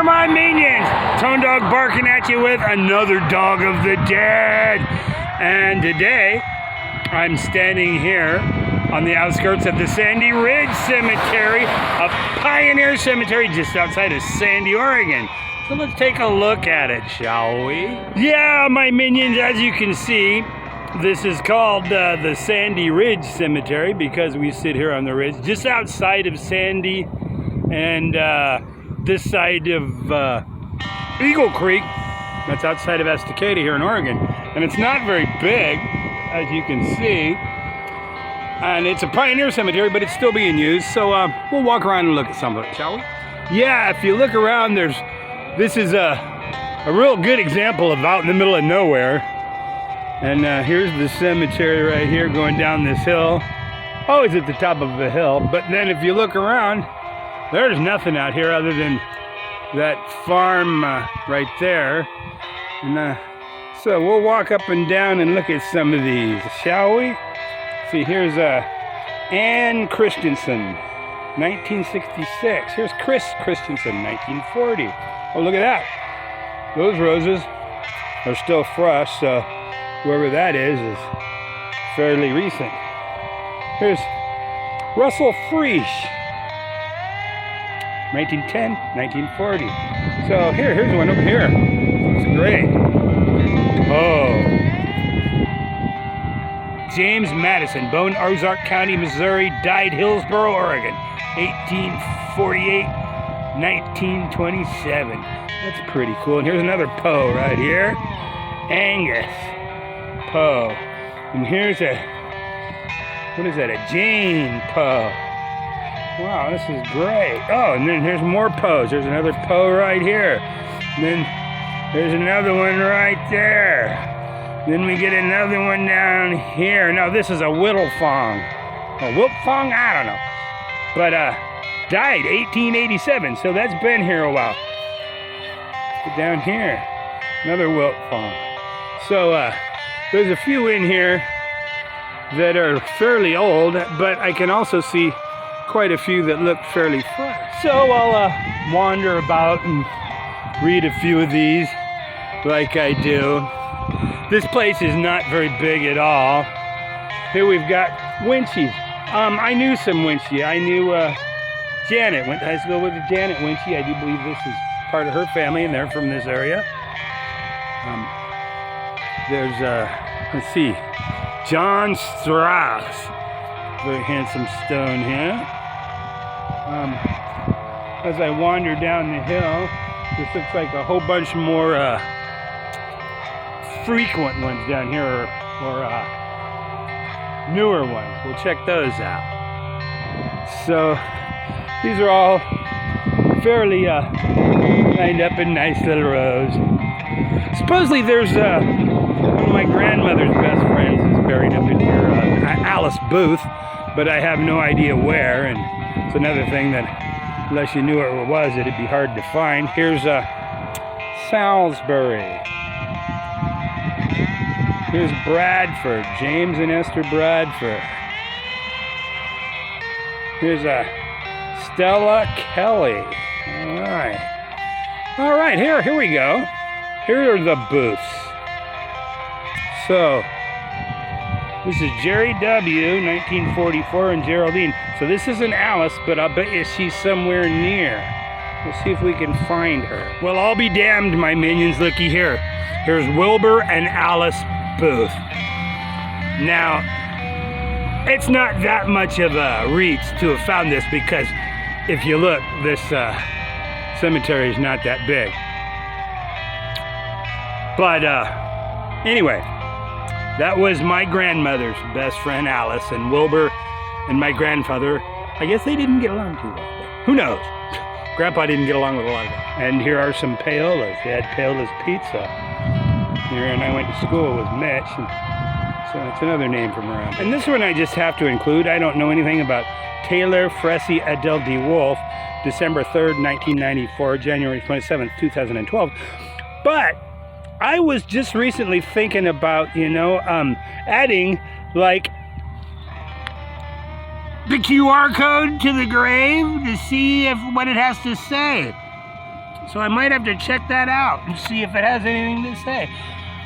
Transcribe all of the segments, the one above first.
My minions, Tone Dog barking at you with another dog of the dead. And today I'm standing here on the outskirts of the Sandy Ridge Cemetery, a pioneer cemetery just outside of Sandy, Oregon. So let's take a look at it, shall we? Yeah, my minions, as you can see, this is called the Sandy Ridge Cemetery because we sit here on the ridge just outside of Sandy and this side of Eagle Creek. That's outside of Estacada here in Oregon. And it's not very big, as you can see. And it's a pioneer cemetery, but it's still being used. So we'll walk around and look at some of it, shall we? Yeah, if you look around, this is a real good example of out in the middle of nowhere. And here's the cemetery right here going down this hill. Always at the top of a hill. But then if you look around, there's nothing out here other than that farm right there. And so we'll walk up and down and look at some of these, shall we? See, here's Ann Christensen, 1966. Here's Chris Christensen, 1940. Oh, look at that. Those roses are still fresh, so whoever that is fairly recent. Here's Russell Freesh, 1910, 1940. So here's one over here. Looks great. Oh. James Madison, Bone, Ozark County, Missouri, died Hillsboro, Oregon, 1848, 1927. That's pretty cool. And here's another Poe right here. Angus Poe. And here's what is that? A Jane Poe. Wow, this is great. Oh, and then here's more Poes. There's another Poe right here. And then there's another one right there. Then we get another one down here. Now, this is a Whittlefong. A Wiltfong? I don't know. But died 1887, so that's been here a while. But down here, another Wiltfong. So there's a few in here that are fairly old, but I can also see quite a few that look fairly fresh. So I'll wander about and read a few of these like I do. This place is not very big at all. Here we've got Winchies. I knew some Winchie. I knew Janet. Went to high school with Janet Winchie. I do believe this is part of her family and they're from this area. There's, let's see, John Strauss. Very handsome stone here. As I wander down the hill, this looks like a whole bunch more frequent ones down here, or newer ones. We'll check those out. So these are all fairly lined up in nice little rows. Supposedly there's one of my grandmother's best friends is buried up in here, Alice Booth, but I have no idea where, and it's another thing that unless you knew where it was, it'd be hard to find. Here's Salisbury. Here's Bradford, James and Esther Bradford. Here's Stella Kelly. All right, here we go. Here are the Booths. So, this is Jerry W., 1944, and Geraldine. So this isn't Alice, but I'll bet you she's somewhere near. We'll see if we can find her. Well, I'll be damned, my minions. Looky here. Here's Wilbur and Alice Booth. Now, it's not that much of a reach to have found this because if you look, this cemetery is not that big. But anyway, that was my grandmother's best friend, Alice, and Wilbur and my grandfather. I guess they didn't get along too well, but who knows? Grandpa didn't get along with a lot of them. And here are some payolas. They had payolas pizza here, and I went to school with Mitch. And So it's another name from around. And this one I just have to include. I don't know anything about Taylor Fressy Adele D. Wolf, December 3rd, 1994, January 27th, 2012. But I was just recently thinking about, adding like the QR code to the grave to see what it has to say. So I might have to check that out and see if it has anything to say.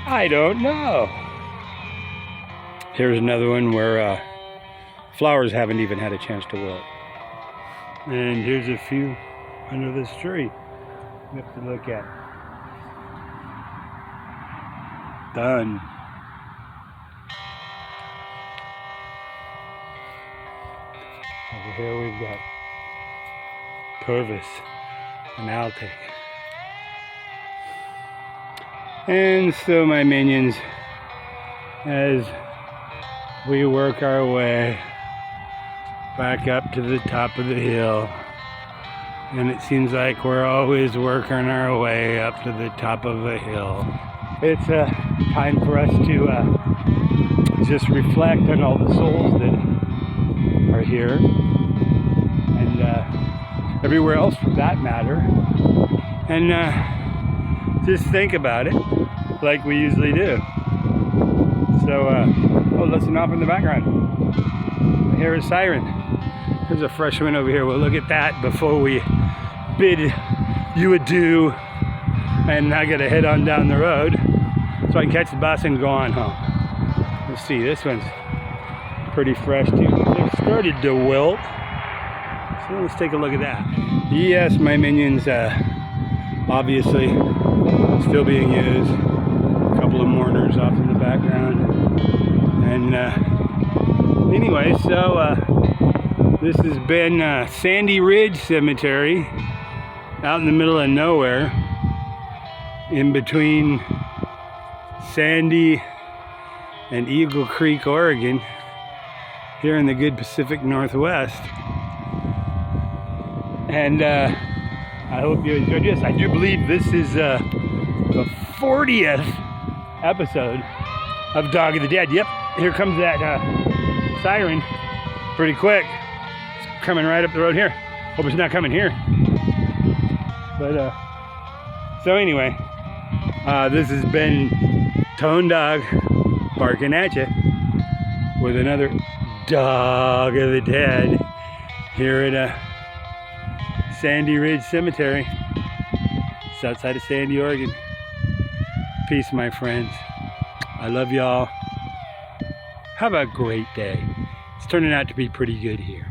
I don't know. Here's another one where flowers haven't even had a chance to wilt. And here's a few under this tree we have to look at. Done. Over here we've got Corvus and Altic. And so my minions, as we work our way back up to the top of the hill, and it seems like we're always working our way up to the top of a hill. It's time for us to just reflect on all the souls that are here and everywhere else for that matter, and just think about it like we usually do. So, listen off in the background. I hear a siren. There's a fresh one over here. We'll look at that before we bid you adieu. And I gotta head on down the road so I can catch the bus and go on home. Let's see, this one's pretty fresh too. They've started to wilt. So let's take a look at that. Yes, my minions, obviously still being used. A couple of mourners off in the background. And anyway, so this has been Sandy Ridge Cemetery out in the middle of nowhere, in between Sandy and Eagle Creek, Oregon, here in the good Pacific Northwest. And I hope you enjoyed this. I do believe this is the 40th episode of Dog of the Dead. Yep, here comes that siren pretty quick. It's coming right up the road here. Hope it's not coming here. But so anyway, this has been Tone Dog barking at you with another Dog of the Dead here at Sandy Ridge Cemetery. It's outside of Sandy, Oregon. Peace, my friends. I love y'all. Have a great day. It's turning out to be pretty good here.